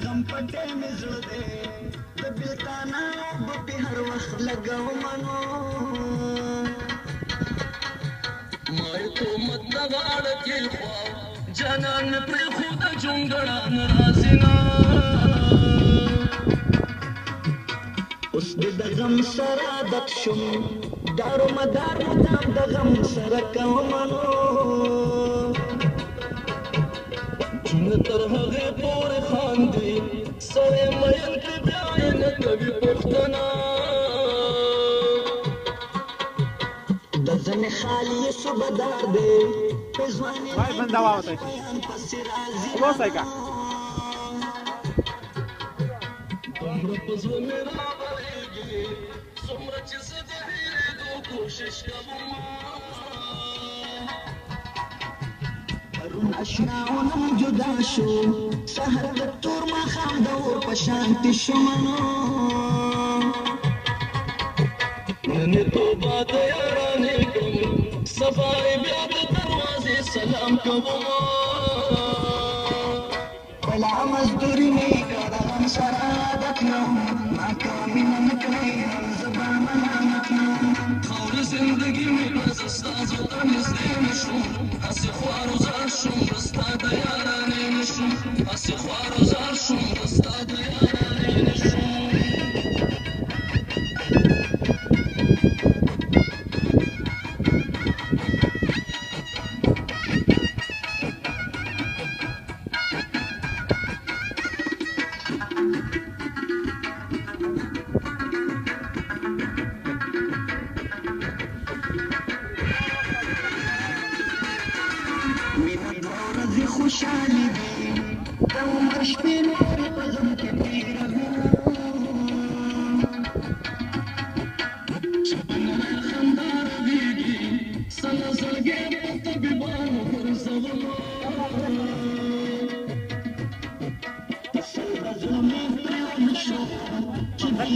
غم پټه مې زړه دی د بلتانا اوبه پې هر وخت لګومنو مایتومت د غاړه کېښوا جانان مې پرېښوده جونګړان رازینا اوس دې د غم سره عادت شم دارو مدار مدام د غم سره کومنو جون تر هغې پورې خاندي سړی مین کړي بیا یې نه کوي پوښتنه د ځنې خالي یې صوبدار دی په ځواني بیان پسې راځي دومره په زړه مې راغلېږي څومره چې زه د هېرېدو کوشش کوم پرون اشنا ونم جدا شو سهر د تور ماښام د اور په شانتې شومنو نن توبه د یارانې کوم سبا یې بیا د دروازې سلام کوم بلا مزدوري مې کړه د غم سره عادت نو ناکامي نه مې کړې زه به ملامت نو خاورې زندګي مې زه ستا زړه ته نږدې نه شوم هسې خوار و زار شوم د ستا د یارانې نه شوم هسې خوار و زار شوم د ستا د یارانې نه شوم مینه دوه ورځې خوشحالي وي د عمر شپې نورې په غم کې تېروي شپنه خندا رغېږي سله زړګی په طبیبانو ګرځوم تسل د زړه مې پرې ونه شو چې بې